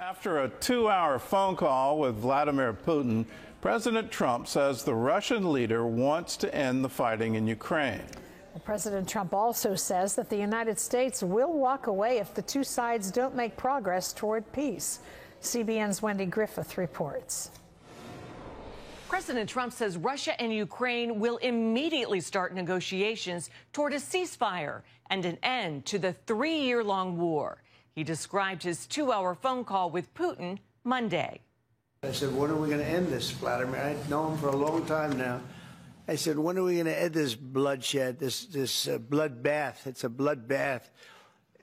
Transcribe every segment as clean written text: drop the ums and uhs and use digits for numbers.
After a 2-hour phone call with Vladimir Putin, President Trump says the Russian leader wants to end the fighting in Ukraine. Well, President Trump also says that the United States will walk away if the two sides don't make progress toward peace. CBN's Wendy Griffith reports. President Trump says Russia and Ukraine will immediately start negotiations toward a ceasefire and an end to the 3-year-long war. He described his 2-hour phone call with Putin Monday. I said, when are we going to end this, Vladimir? I've known him for a long time now. I said, when are we going to end this bloodshed, this bloodbath? It's a bloodbath.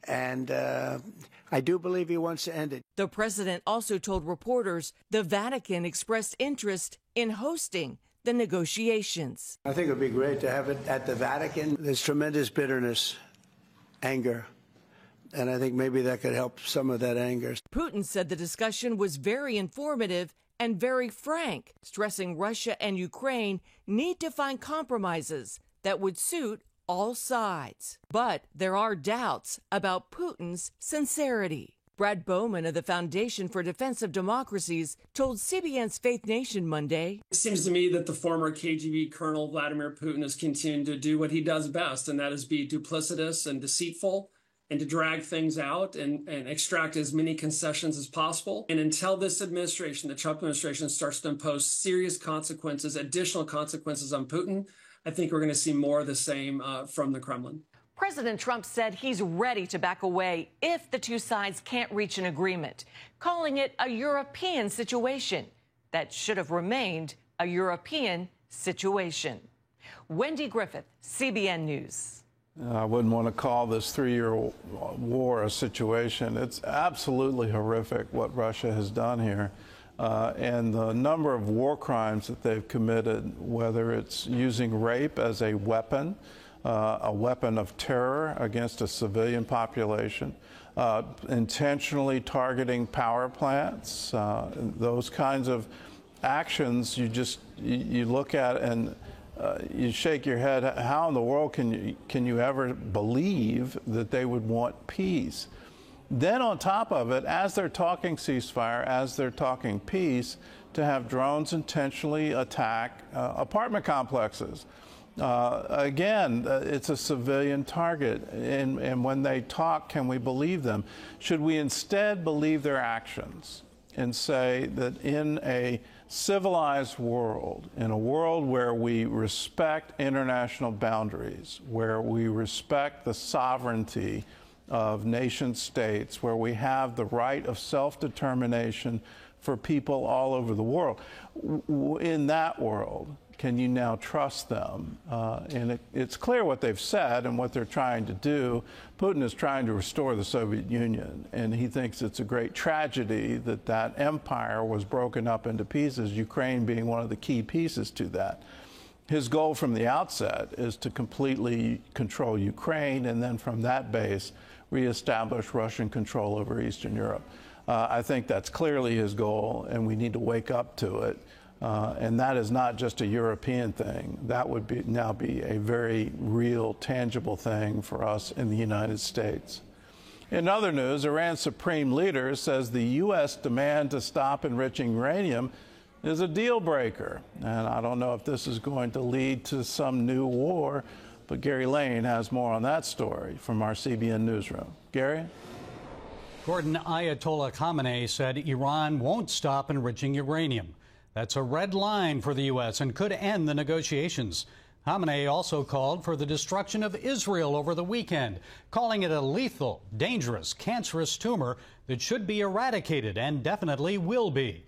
And I do believe he wants to end it. The president also told reporters the Vatican expressed interest in hosting the negotiations. I think it would be great to have it at the Vatican. There's tremendous bitterness, anger. And I think maybe that could help some of that anger. Putin said the discussion was very informative and very frank, stressing Russia and Ukraine need to find compromises that would suit all sides. But there are doubts about Putin's sincerity. Brad Bowman of the Foundation for Defense of Democracies told CBN's Faith Nation Monday. It seems to me that the former KGB colonel Vladimir Putin is continuing to do what he does best, and that is be duplicitous and deceitful, and to drag things out and extract as many concessions as possible. And until this administration, the Trump administration, starts to impose serious consequences, additional consequences on Putin, I think we're going to see more of the same from the Kremlin. President Trump said he's ready to back away if the two sides can't reach an agreement, calling it a European situation that should have remained a European situation. Wendy Griffith, CBN News. I wouldn't want to call this 3-year war a situation. It's absolutely horrific what Russia has done here. And the number of war crimes that they've committed, whether it's using rape as a weapon of terror against a civilian population, intentionally targeting power plants, those kinds of actions, you look at and you shake your head. How in the world can you ever believe that they would want peace? Then on top of it, as they're talking ceasefire, as they're talking peace, to have drones intentionally attack apartment complexes. Again, it's a civilian target. And when they talk, can we believe them? Should we instead believe their actions and say that in a civilized world, in a world where we respect international boundaries, where we respect the sovereignty of nation states, where we have the right of self-determination for people all over the world, in that world, can you now trust them? And it's clear what they've said and what they're trying to do. Putin is trying to restore the Soviet Union, and he thinks it's a great tragedy that that empire was broken up into pieces, Ukraine being one of the key pieces to that. His goal from the outset is to completely control Ukraine and then from that base reestablish Russian control over Eastern Europe. I think that's clearly his goal, and we need to wake up to it. And that is not just a European thing. That would now be a very real, tangible thing for us in the United States. In other news, Iran's supreme leader says the U.S. demand to stop enriching uranium is a deal breaker. And I don't know if this is going to lead to some new war, but Gary Lane has more on that story from our CBN newsroom. Gary? Gordon, Ayatollah Khamenei said Iran won't stop enriching uranium. That's a red line for the U.S. and could end the negotiations. Khamenei also called for the destruction of Israel over the weekend, calling it a lethal, dangerous, cancerous tumor that should be eradicated and definitely will be.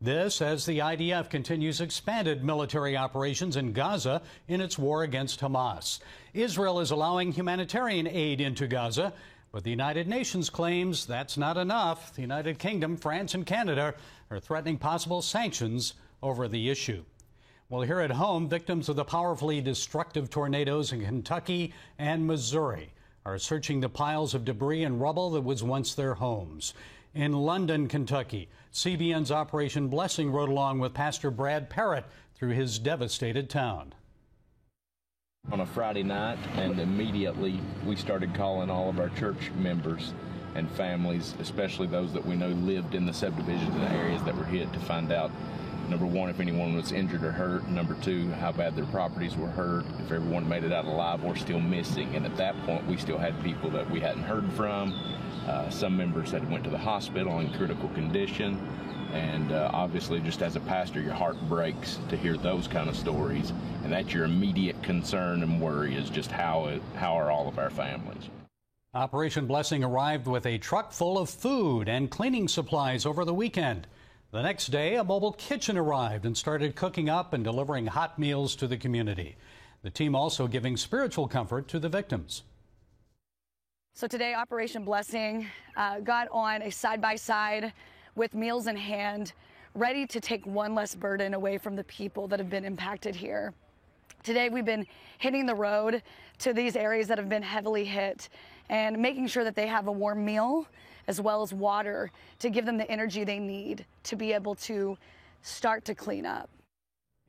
This as the IDF continues expanded military operations in Gaza in its war against Hamas. Israel is allowing humanitarian aid into Gaza, but the United Nations claims that's not enough. The United Kingdom, France, and Canada are threatening possible sanctions over the issue. Well, here at home, victims of the powerfully destructive tornadoes in Kentucky and Missouri are searching the piles of debris and rubble that was once their homes. In London, Kentucky, CBN's Operation Blessing rode along with Pastor Brad Parrott through his devastated town. On a Friday night, and immediately we started calling all of our church members and families, especially those that we know lived in the subdivisions and areas that were hit, to find out, number one, if anyone was injured or hurt, number two, how bad their properties were hurt, if everyone made it out alive or still missing. And at that point, we still had people that we hadn't heard from. Some members had went to the hospital in critical condition. And obviously, just as a pastor, your heart breaks to hear those kind of stories. And that's your immediate concern and worry, is just how are all of our families. Operation Blessing arrived with a truck full of food and cleaning supplies over the weekend. The next day, a mobile kitchen arrived and started cooking up and delivering hot meals to the community. The team also giving spiritual comfort to the victims. So today, Operation Blessing got on a side-by-side with meals in hand, ready to take one less burden away from the people that have been impacted here. Today, we've been hitting the road to these areas that have been heavily hit and making sure that they have a warm meal as well as water to give them the energy they need to be able to start to clean up.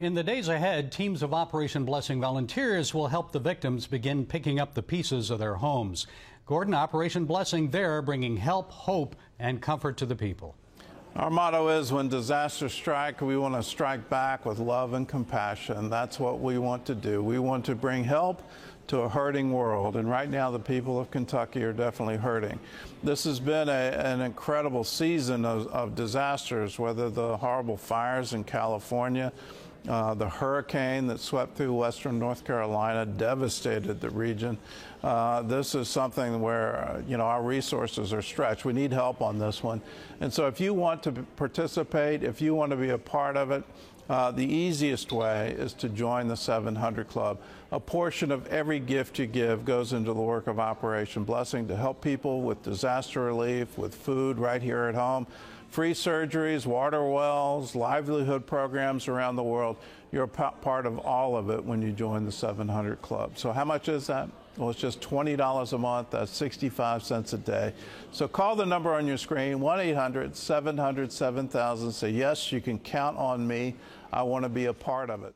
In the days ahead, teams of Operation Blessing volunteers will help the victims begin picking up the pieces of their homes. Gordon, Operation Blessing there, bringing help, hope, and comfort to the people. Our motto is, when disasters strike, we want to strike back with love and compassion. That's what we want to do. We want to bring help to a hurting world. And right now, the people of Kentucky are definitely hurting. This has been an incredible season of disasters, whether the horrible fires in California, the hurricane that swept through western North Carolina, devastated the region. This is something where, our resources are stretched. We need help on this one. And so if you want to participate, if you want to be a part of it, the easiest way is to join the 700 Club. A portion of every gift you give goes into the work of Operation Blessing to help people with disaster relief, with food right here at home, free surgeries, water wells, livelihood programs around the world. You're a part of all of it when you join the 700 Club. So how much is that? Well, it's just $20 a month. That's 65 cents a day. So call the number on your screen, 1-800-700-7000. Say, yes, you can count on me. I want to be a part of it.